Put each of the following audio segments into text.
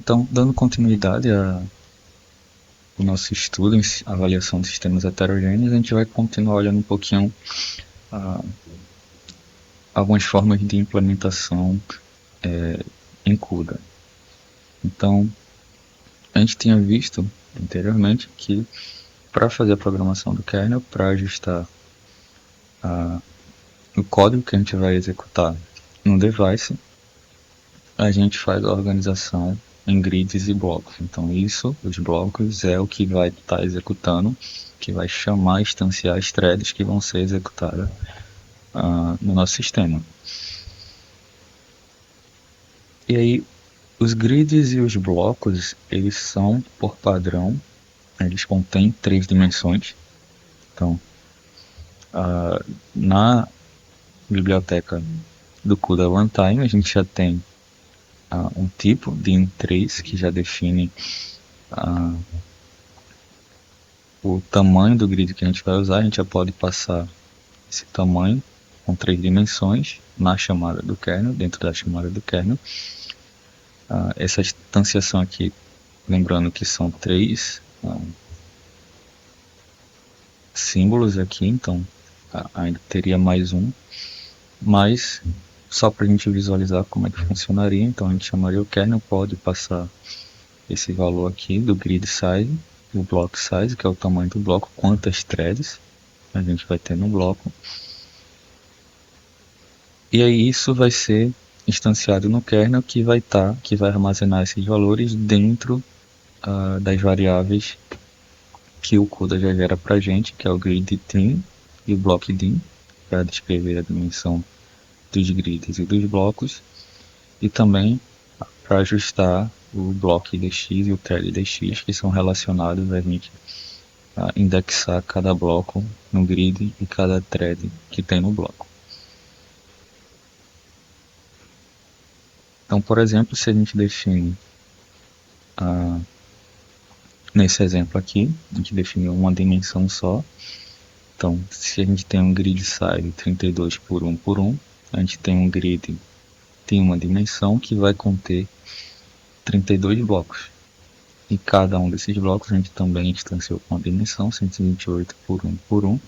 Então, dando continuidade ao nosso estudo em avaliação de sistemas heterogêneos, a gente vai continuar olhando um pouquinho algumas formas de implementação em CUDA. Então, a gente tinha visto anteriormente que para fazer a programação do kernel, para ajustar o código que a gente vai executar no device, a gente faz a organização em grids e blocos. Então isso, os blocos, é o que vai estar executando, que vai chamar, instanciar as threads que vão ser executadas no nosso sistema. E aí, os grids e os blocos, eles são, por padrão, eles contêm 3 dimensões. Então, na biblioteca do CUDA Runtime, a gente já tem um tipo de in3 que já define o tamanho do grid que a gente vai usar. A gente já pode passar esse tamanho com 3 dimensões na chamada do kernel, dentro da chamada do kernel. Essa instanciação aqui, lembrando que são 3 símbolos aqui, então ainda teria mais um, mas só para a gente visualizar como é que funcionaria. Então a gente chamaria o kernel, pode passar esse valor aqui do grid size, o block size, que é o tamanho do bloco, quantas threads a gente vai ter no bloco. E aí isso vai ser instanciado no kernel, que vai armazenar esses valores dentro das variáveis que o CUDA já gera para a gente, que é o grid dim e o block dim, para descrever a dimensão dos grids e dos blocos, e também para ajustar o bloco dx e o thread dx, que são relacionados a gente indexar cada bloco no grid e cada thread que tem no bloco. Então, por exemplo, se a gente define nesse exemplo aqui, a gente definiu uma dimensão só. Então, se a gente tem um grid size 32 por 1 por 1, a gente tem um grid de uma dimensão que vai conter 32 blocos. E cada um desses blocos a gente também instanciou com uma dimensão 128 por 1 por 1.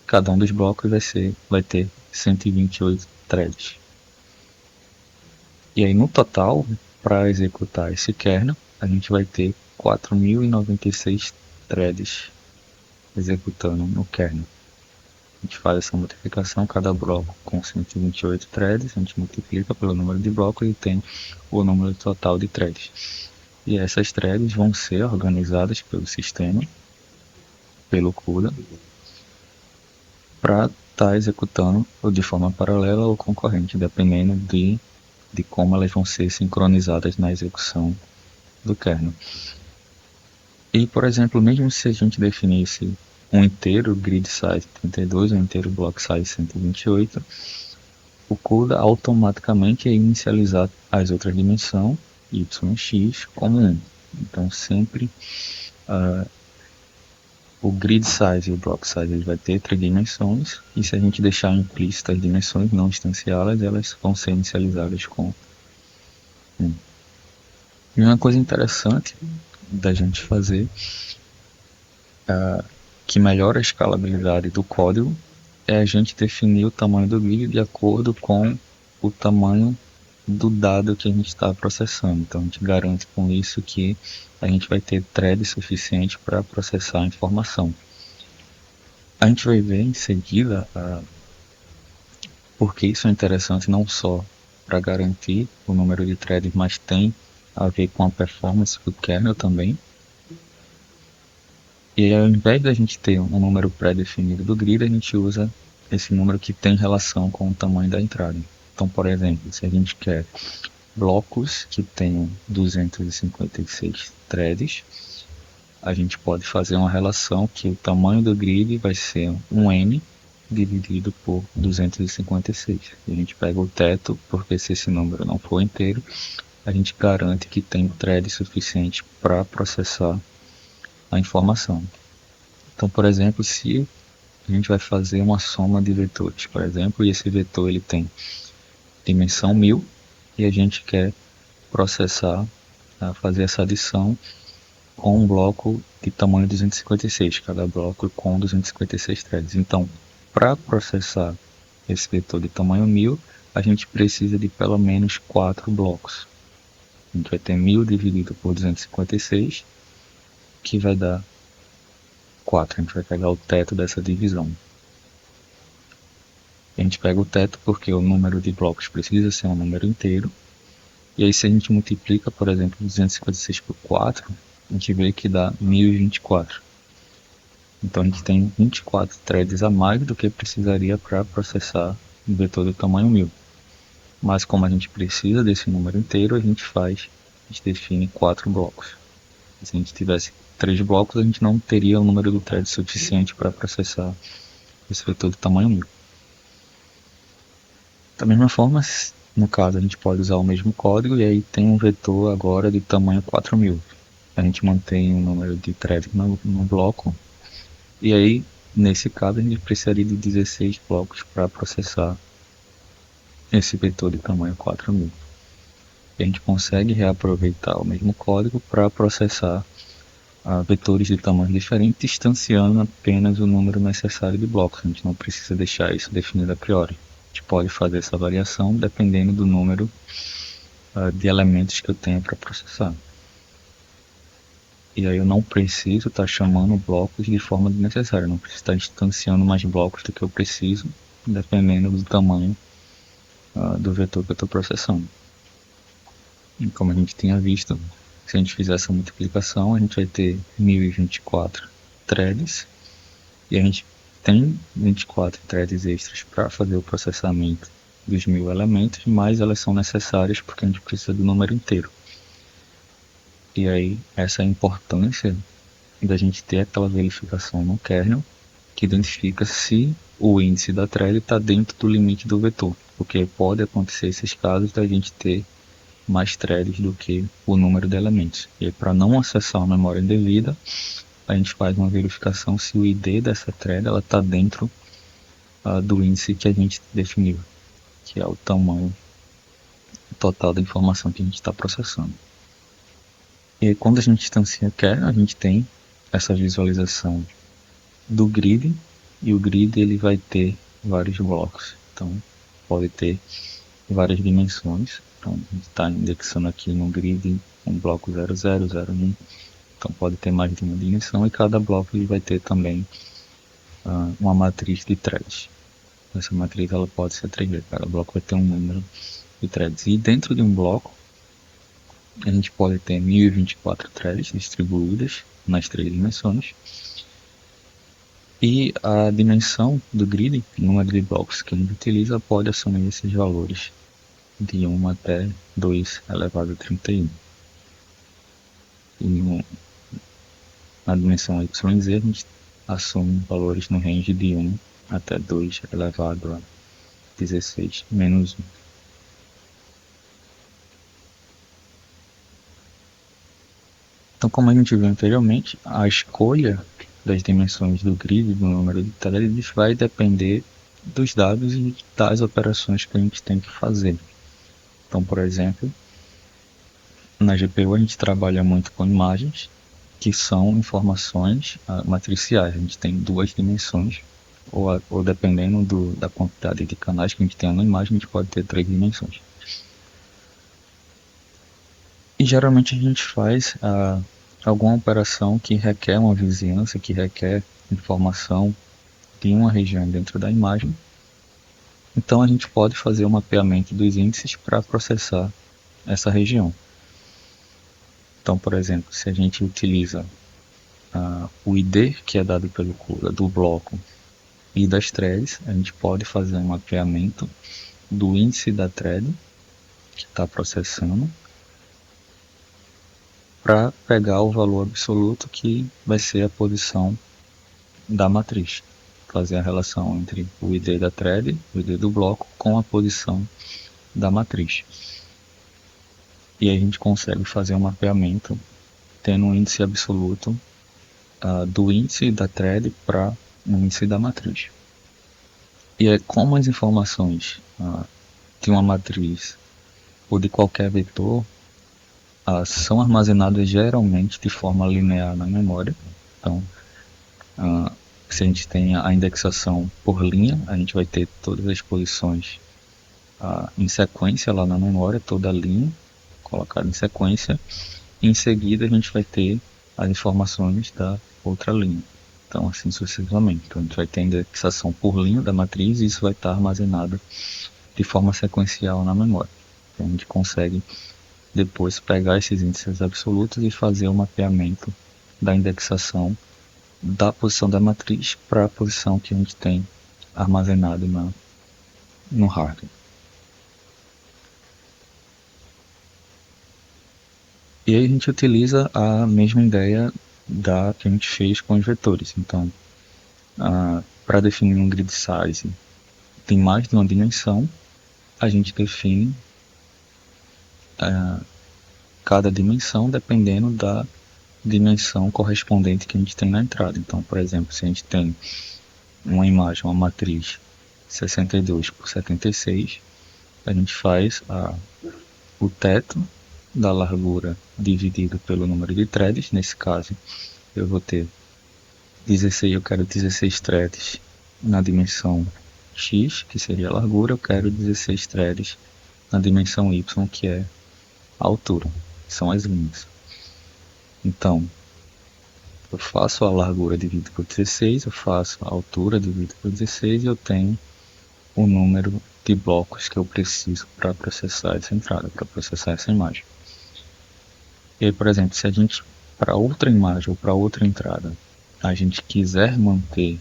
Cada um dos blocos vai ter 128 threads. E aí no total, para executar esse kernel, a gente vai ter 4.096 threads executando no kernel. A gente faz essa multiplicação, cada bloco com 128 threads, a gente multiplica pelo número de blocos e tem o número total de threads. E essas threads vão ser organizadas pelo sistema, pelo CUDA, para estar executando de forma paralela ou concorrente, dependendo de como elas vão ser sincronizadas na execução do kernel. E, por exemplo, mesmo se a gente definisse um inteiro grid size 32, um inteiro block size 128, o CUDA automaticamente ia inicializar as outras dimensões, y e x, como 1. Então, sempre o grid size e o block size ele vai ter 3 dimensões, e se a gente deixar implícitas as dimensões, não instanciá-las, elas vão ser inicializadas com 1. E uma coisa interessante da gente fazer, que melhora a escalabilidade do código, é a gente definir o tamanho do grid de acordo com o tamanho do dado que a gente está processando. Então a gente garante com isso que a gente vai ter thread suficiente para processar a informação. A gente vai ver em seguida porque isso é interessante não só para garantir o número de threads, mas tem a ver com a performance do kernel também. E ao invés da gente ter um número pré-definido do grid, a gente usa esse número que tem relação com o tamanho da entrada. Então, por exemplo, se a gente quer blocos que tenham 256 threads, a gente pode fazer uma relação que o tamanho do grid vai ser um n dividido por 256. E a gente pega o teto, porque se esse número não for inteiro, a gente garante que tem thread suficiente para processar a informação. Então, por exemplo, se a gente vai fazer uma soma de vetores, por exemplo, e esse vetor ele tem dimensão 1000 e a gente quer processar fazer essa adição com um bloco de tamanho 256, cada bloco com 256 threads. Então, para processar esse vetor de tamanho 1000, a gente precisa de pelo menos 4 blocos. A gente vai ter 1000 dividido por 256, que vai dar 4. A gente vai pegar o teto dessa divisão. A gente pega o teto porque o número de blocos precisa ser um número inteiro. E aí se a gente multiplica, por exemplo, 256 por 4, a gente vê que dá 1024. Então a gente tem 24 threads a mais do que precisaria para processar um vetor do tamanho 1000. Mas como a gente precisa desse número inteiro, a gente define 4 blocos. Se a gente tivesse 3 blocos, a gente não teria o número do thread suficiente para processar esse vetor do tamanho 1000. Da mesma forma, no caso, a gente pode usar o mesmo código e aí tem um vetor agora de tamanho 4000. A gente mantém o número de threads no bloco e aí, nesse caso, a gente precisaria de 16 blocos para processar esse vetor de tamanho 4000. E a gente consegue reaproveitar o mesmo código para processar vetores de tamanho diferente, distanciando apenas o número necessário de blocos. A gente não precisa deixar isso definido a priori. A gente pode fazer essa variação dependendo do número de elementos que eu tenho para processar. E aí eu não preciso estar chamando blocos de forma desnecessária, não preciso estar distanciando mais blocos do que eu preciso, dependendo do tamanho do vetor que eu estou processando. E como a gente tinha visto, se a gente fizer essa multiplicação, a gente vai ter 1024 threads, e a gente tem 24 threads extras para fazer o processamento dos 1000 elementos, mas elas são necessárias porque a gente precisa do número inteiro. E aí, essa é a importância da gente ter aquela verificação no kernel que identifica se o índice da thread está dentro do limite do vetor, porque pode acontecer esses casos da gente ter mais threads do que o número de elementos. E para não acessar a memória indevida, a gente faz uma verificação se o ID dessa thread está dentro do índice que a gente definiu, que é o tamanho total da informação que a gente está processando. E quando a gente instancia kernel, a gente tem essa visualização do grid, e o grid ele vai ter vários blocos, então pode ter várias dimensões. Então a gente está indexando aqui no grid um bloco 0001, então pode ter mais de uma dimensão, e cada bloco ele vai ter também uma matriz de threads. Essa matriz ela pode ser 3D, cada bloco vai ter um número de threads, e dentro de um bloco a gente pode ter 1024 threads distribuídas nas 3 dimensões, e a dimensão do grid, o número de blocos que a gente utiliza, pode assumir esses valores de 1 até 2 elevado a 31. E na dimensão YZ a gente assume valores no range de 1 até 2 elevado a 16 menos 1. Então, como a gente viu anteriormente, a escolha das dimensões do grid, do número de threads, vai depender dos dados e das operações que a gente tem que fazer. Então, por exemplo, na GPU a gente trabalha muito com imagens, que são informações matriciais. A gente tem 2 dimensões, ou dependendo da quantidade de canais que a gente tem na imagem, a gente pode ter 3 dimensões. E geralmente a gente faz alguma operação que requer uma vizinhança, que requer informação de uma região dentro da imagem. Então a gente pode fazer o mapeamento dos índices para processar essa região. Então, por exemplo, se a gente utiliza o ID, que é dado pelo CUDA do bloco e das threads, a gente pode fazer um mapeamento do índice da thread que está processando para pegar o valor absoluto que vai ser a posição da matriz. Fazer a relação entre o ID da thread, o ID do bloco, com a posição da matriz. E aí a gente consegue fazer um mapeamento tendo um índice absoluto do índice da thread para o índice da matriz. E é como as informações de uma matriz ou de qualquer vetor, são armazenadas geralmente de forma linear na memória. Então, se a gente tem a indexação por linha, a gente vai ter todas as posições em sequência lá na memória, toda a linha colocada em sequência. E em seguida a gente vai ter as informações da outra linha. Então, assim sucessivamente. Então, a gente vai ter a indexação por linha da matriz e isso vai estar armazenado de forma sequencial na memória. Então, a gente consegue depois pegar esses índices absolutos e fazer o mapeamento da indexação da posição da matriz para a posição que a gente tem armazenado no hardware. E aí a gente utiliza a mesma ideia da que a gente fez com os vetores. Então, para definir um grid size tem mais de uma dimensão, a gente define cada dimensão dependendo da dimensão correspondente que a gente tem na entrada. Então, por exemplo, se a gente tem uma imagem, uma matriz 62 por 76, a gente faz o teto da largura dividido pelo número de threads. Nesse caso, eu vou ter 16, eu quero 16 threads na dimensão x, que seria a largura, eu quero 16 threads na dimensão y, que é a altura, são as linhas. Então, eu faço a largura dividido por 16, eu faço a altura dividido por 16 e eu tenho o número de blocos que eu preciso para processar essa entrada, para processar essa imagem. E aí, por exemplo, se a gente, para outra imagem ou para outra entrada, a gente quiser manter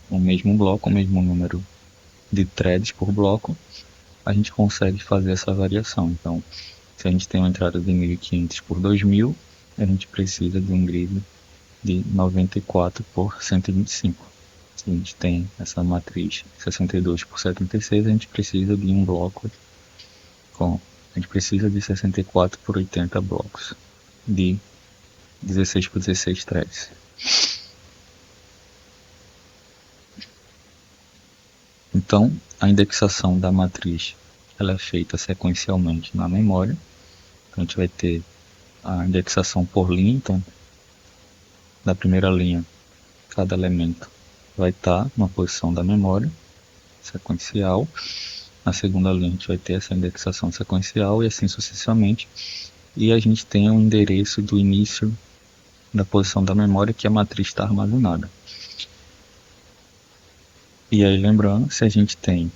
o mesmo bloco, o mesmo número de threads por bloco, a gente consegue fazer essa variação. Então, se a gente tem uma entrada de 1500 por 2000, a gente precisa de um grid de 94 por 125. Se a gente tem essa matriz 62 por 76, a gente precisa de um bloco a gente precisa de 64 por 80 blocos de 16 por 16 threads. Então, a indexação da matriz ela é feita sequencialmente na memória. Então, a gente vai ter a indexação por linha. Então, da primeira linha, cada elemento vai estar numa posição da memória sequencial. Na segunda linha, a gente vai ter essa indexação sequencial e assim sucessivamente. E a gente tem o endereço do início da posição da memória que a matriz está armazenada. E aí, lembrando, se a gente tem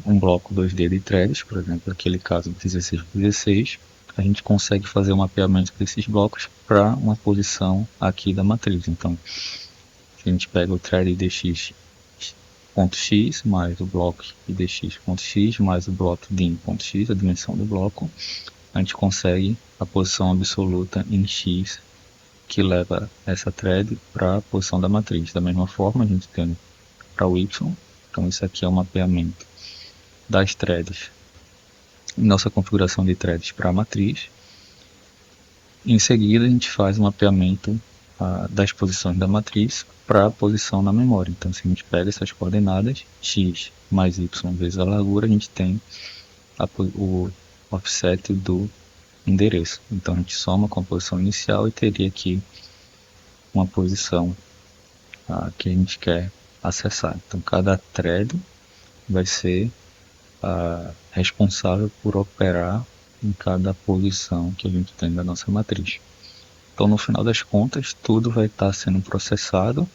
um bloco 2D de threads, por exemplo, naquele caso 16 por 16, a gente consegue fazer o mapeamento desses blocos para uma posição aqui da matriz. Então, se a gente pega o thread idx.x mais o bloco idx.x mais o bloco dim.x, a dimensão do bloco, a gente consegue a posição absoluta em x que leva essa thread para a posição da matriz. Da mesma forma, a gente tem para o y, então isso aqui é o mapeamento das threads, nossa configuração de threads para a matriz. Em seguida, a gente faz o mapeamento das posições da matriz para a posição na memória. Então, se a gente pega essas coordenadas, x mais y vezes a largura, a gente tem o offset do endereço. Então, a gente soma com a posição inicial e teria aqui uma posição que a gente quer acessar. Então, cada thread vai ser responsável por operar em cada posição que a gente tem da nossa matriz. Então, no final das contas, tudo vai estar sendo processado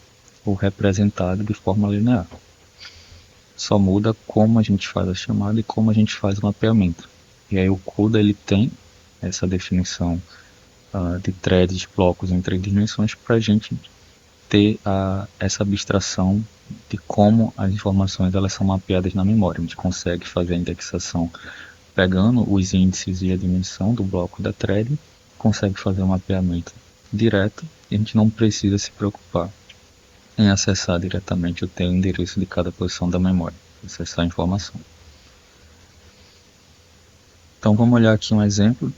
ou representado de forma linear. Só muda como a gente faz a chamada e como a gente faz o mapeamento. E aí o CUDA ele tem essa definição de threads, blocos em 3 dimensões para a gente ter essa abstração de como as informações elas são mapeadas na memória. A gente consegue fazer a indexação pegando os índices e a dimensão do bloco da thread, consegue fazer o mapeamento direto e a gente não precisa se preocupar em acessar diretamente o endereço de cada posição da memória, acessar a informação. Então vamos olhar aqui um exemplo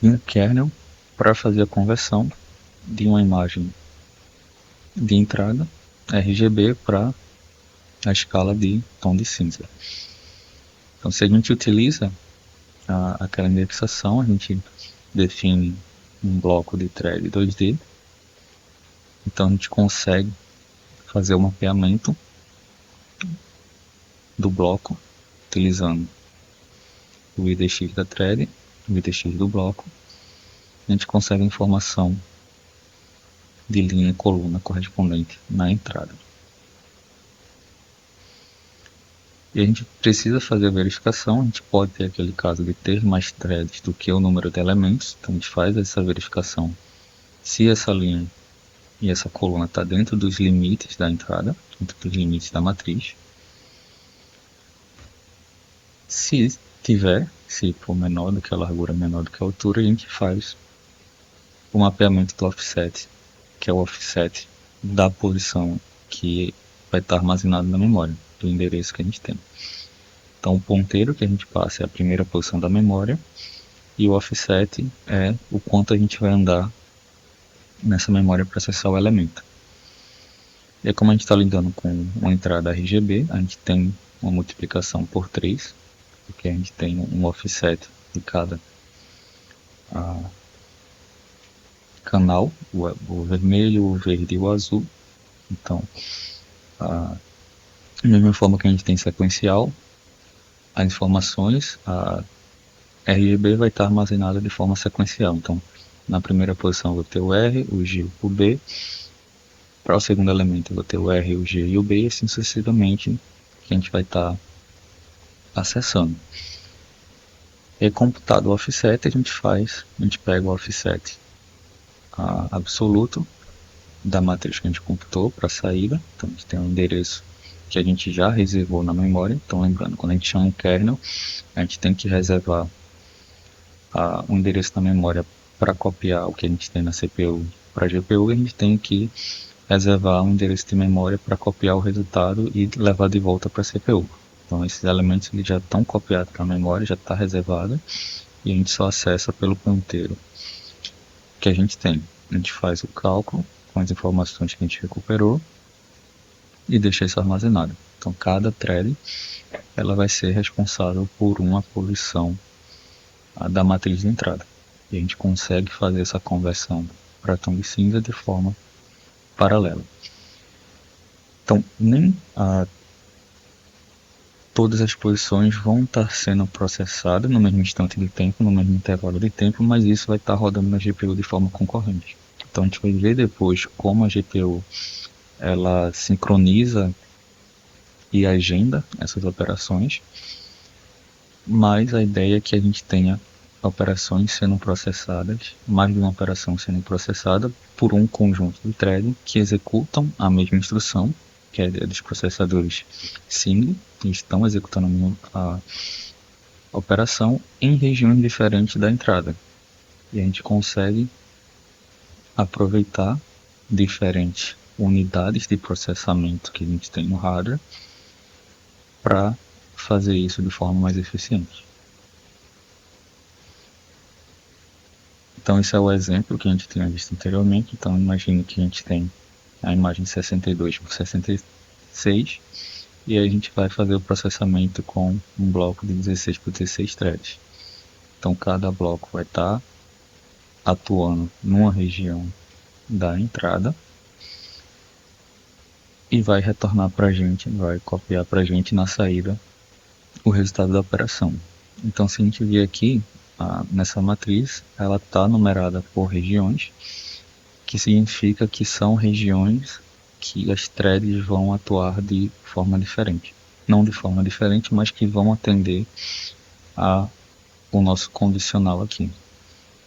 de um kernel para fazer a conversão de uma imagem de entrada RGB para a escala de tom de cinza. Então, se a gente utiliza aquela indexação, a gente define um bloco de thread 2D, então a gente consegue fazer o mapeamento do bloco utilizando o IDX da thread, o IDX do bloco, a gente consegue a informação de linha e coluna correspondente na entrada. E a gente precisa fazer a verificação, a gente pode ter aquele caso de ter mais threads do que o número de elementos, então a gente faz essa verificação se essa linha e essa coluna está dentro dos limites da entrada, dentro dos limites da matriz. Se tiver, se for menor do que a largura, menor do que a altura, a gente faz o mapeamento do offset, que é o offset da posição que vai estar armazenado na memória, do endereço que a gente tem. Então o ponteiro que a gente passa é a primeira posição da memória e o offset é o quanto a gente vai andar nessa memória para acessar o elemento. E aí, como a gente está lidando com uma entrada RGB, a gente tem uma multiplicação por 3, porque a gente tem um offset de cada canal, o vermelho, o verde e o azul. Então, da mesma forma que a gente tem sequencial, as informações, a RGB vai estar armazenada de forma sequencial. Então, na primeira posição eu vou ter o R, o G e o B. Para o segundo elemento eu vou ter o R, o G e o B, e assim sucessivamente, que a gente vai estar acessando. E computado o offset, a gente pega o offset absoluto da matriz que a gente computou para a saída. Então a gente tem um endereço que a gente já reservou na memória. Então lembrando, quando a gente chama um kernel, a gente tem que reservar um endereço na memória para copiar o que a gente tem na CPU para a GPU, e a gente tem que reservar um endereço de memória para copiar o resultado e levar de volta para a CPU. Então esses elementos eles já estão copiados para a memória, já está reservada, e a gente só acessa pelo ponteiro que a gente tem. A gente faz o cálculo com as informações que a gente recuperou e deixa isso armazenado. Então cada thread ela vai ser responsável por uma posição da matriz de entrada. E a gente consegue fazer essa conversão para tom de cinza de forma paralela. Então nem todas as posições vão estar sendo processadas no mesmo instante de tempo, no mesmo intervalo de tempo, mas isso vai estar rodando na GPU de forma concorrente. Então a gente vai ver depois como a GPU ela sincroniza e agenda essas operações, mas a ideia é que a gente tenha operações sendo processadas, mais de uma operação sendo processada por um conjunto de threads que executam a mesma instrução, que é dos processadores SIMD, que estão executando a operação em regiões diferentes da entrada. E a gente consegue aproveitar diferentes unidades de processamento que a gente tem no hardware para fazer isso de forma mais eficiente. Então esse é o exemplo que a gente tinha visto anteriormente. Então imagine que a gente tem a imagem 62 por 66 e a gente vai fazer o processamento com um bloco de 16 por 16 threads. Então cada bloco vai estar atuando numa região da entrada e vai retornar para a gente, vai copiar para a gente na saída o resultado da operação. Então se a gente vir aqui nessa matriz, ela está numerada por regiões, que significa que são regiões que as threads vão atuar de forma diferente. Não de forma diferente, mas que vão atender o nosso condicional aqui.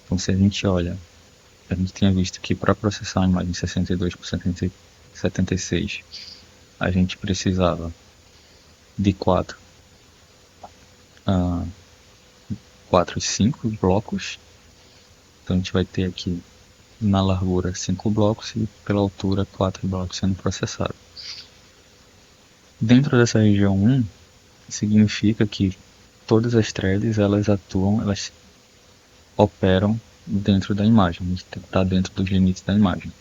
Então se a gente olha, a gente tinha visto que para processar a imagem 62 por 76, a gente precisava de 4 e 5 blocos. Então a gente vai ter aqui na largura 5 blocos e pela altura 4 blocos sendo processados. Dentro dessa região 1, significa que todas as threads elas operam dentro da imagem, está dentro dos limites da imagem.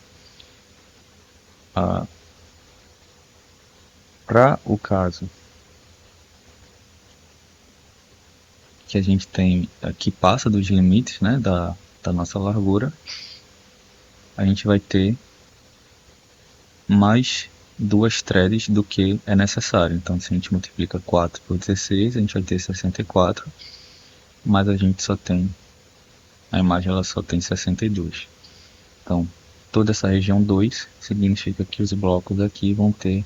Para o caso que a gente tem, que passa dos limites, né, da nossa largura, a gente vai ter mais duas threads do que é necessário. Então, se a gente multiplica 4 por 16, a gente vai ter 64, mas a gente só tem, a imagem ela só tem 62. Então, toda essa região 2 significa que os blocos aqui vão ter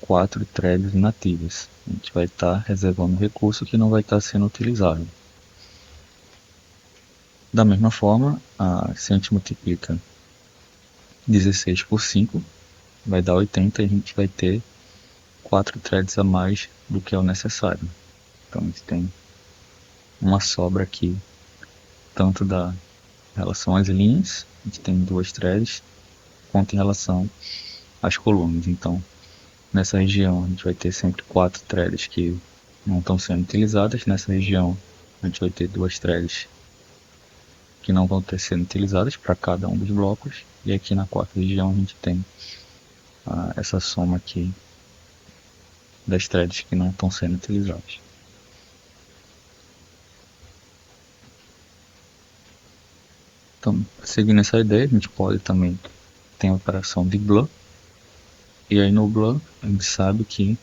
4 threads nativas. A gente vai estar reservando recurso que não vai estar sendo utilizado. Da mesma forma, se a gente multiplica 16 por 5, vai dar 80 e a gente vai ter 4 threads a mais do que é o necessário. Então a gente tem uma sobra aqui, tanto da relação às linhas, a gente tem 2 threads, quanto em relação às colunas. Então, nessa região a gente vai ter sempre 4 threads que não estão sendo utilizadas. Nessa região a gente vai ter 2 threads que não vão ter sendo utilizadas para cada um dos blocos. E aqui na quarta região a gente tem essa soma aqui das threads que não estão sendo utilizadas. Então, seguindo essa ideia, a gente pode também ter a operação de blur. E aí no blur a gente sabe que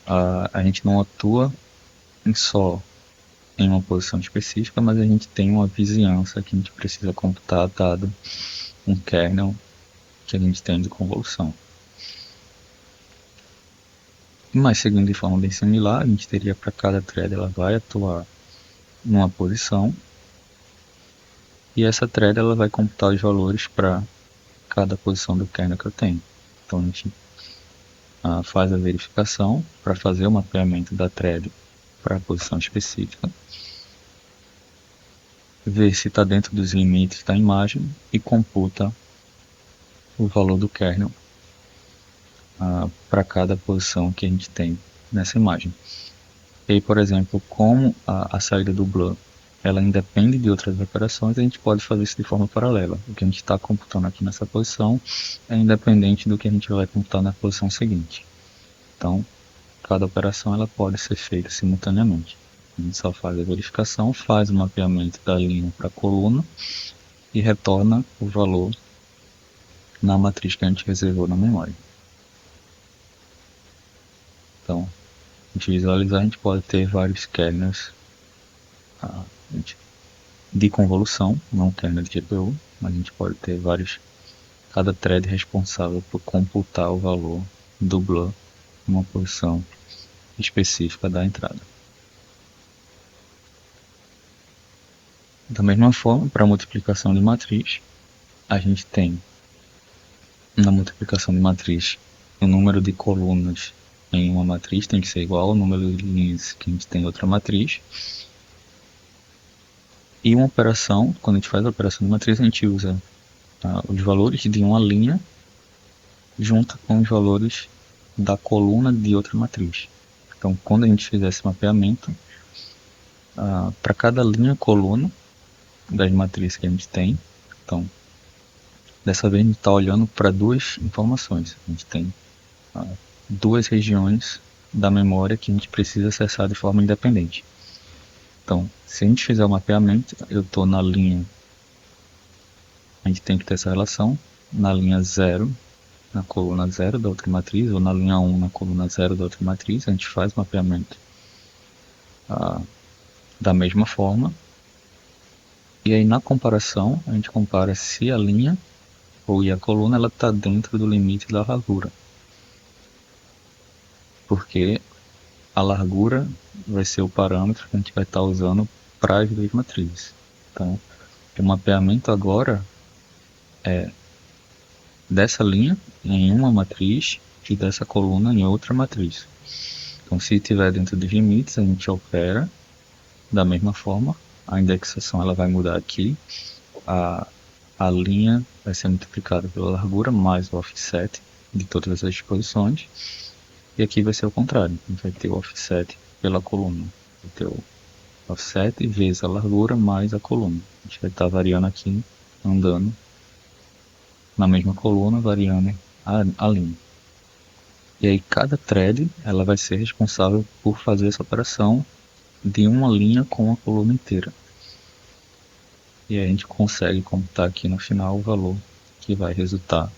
a gente não atua em uma posição específica, mas a gente tem uma vizinhança que a gente precisa computar dado um kernel que a gente tem de convolução. Mas seguindo de forma bem similar, a gente teria para cada thread ela vai atuar numa posição e essa thread ela vai computar os valores para cada posição do kernel que eu tenho. Então a gente faz a verificação para fazer o mapeamento da thread para a posição específica, ver se está dentro dos limites da imagem e computa o valor do kernel para cada posição que a gente tem nessa imagem. E aí, por exemplo, como a saída do blur ela independe de outras operações, a gente pode fazer isso de forma paralela. O que a gente está computando aqui nessa posição é independente do que a gente vai computar na posição seguinte. Então, cada operação ela pode ser feita simultaneamente. A gente só faz a verificação, faz o mapeamento da linha para a coluna e retorna o valor na matriz que a gente reservou na memória. Então, a gente visualizar, a gente pode ter vários kernels de convolução, não kernel de GPU, mas a gente pode ter vários, cada thread responsável por computar o valor do blur numa posição específica da entrada. Da mesma forma, para a multiplicação de matriz, a gente tem na multiplicação de matriz o número de colunas em uma matriz tem que ser igual ao número de linhas que a gente tem em outra matriz. E uma operação, quando a gente faz a operação de matriz, a gente usa os valores de uma linha junto com os valores da coluna de outra matriz. Então, quando a gente fizer esse mapeamento, para cada linha coluna das matrizes que a gente tem, então, dessa vez a gente está olhando para duas informações. A gente tem duas regiões da memória que a gente precisa acessar de forma independente. Então, se a gente fizer o mapeamento, eu estou na linha, a gente tem que ter essa relação, na linha 0, na coluna 0 da outra matriz, ou na linha 1, na coluna 0 da outra matriz, a gente faz o mapeamento da mesma forma. E aí na comparação, a gente compara se a linha ou a coluna ela está dentro do limite da largura. Porque a largura vai ser o parâmetro que a gente vai estar usando para as duas matrizes. Então, o mapeamento agora é dessa linha em uma matriz e dessa coluna em outra matriz. Então, se estiver dentro dos limites, a gente opera da mesma forma. A indexação ela vai mudar aqui. A linha vai ser multiplicada pela largura mais o offset de todas as posições. E aqui vai ser o contrário. A gente vai ter o offset pela coluna. Vai ter o offset vezes a largura mais a coluna. A gente vai estar variando aqui, andando na mesma coluna, variando a linha. E aí cada thread ela vai ser responsável por fazer essa operação de uma linha com a coluna inteira. E aí a gente consegue computar aqui no final o valor que vai resultar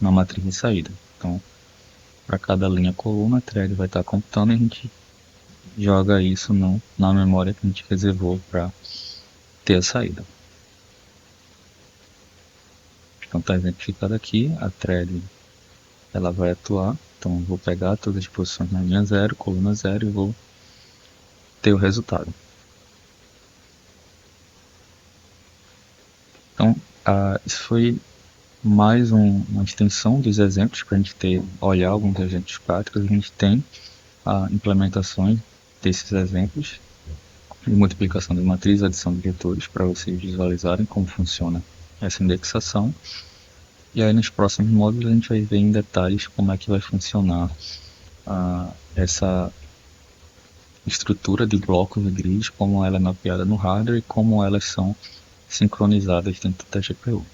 na matriz de saída. Então, para cada linha coluna, a thread vai estar computando e a gente joga isso na memória que a gente reservou para ter a saída. Então está exemplificado aqui, a thread ela vai atuar. Então eu vou pegar todas as posições na linha 0, coluna 0 e vou ter o resultado. Então isso foi mais uma extensão dos exemplos para a gente olhar alguns exemplos práticos. A gente tem implementações desses exemplos de multiplicação de matriz, adição de vetores, para vocês visualizarem como funciona essa indexação. E aí nos próximos módulos a gente vai ver em detalhes como é que vai funcionar essa estrutura de blocos de grid, como ela é mapeada no hardware e como elas são sincronizadas dentro da GPU.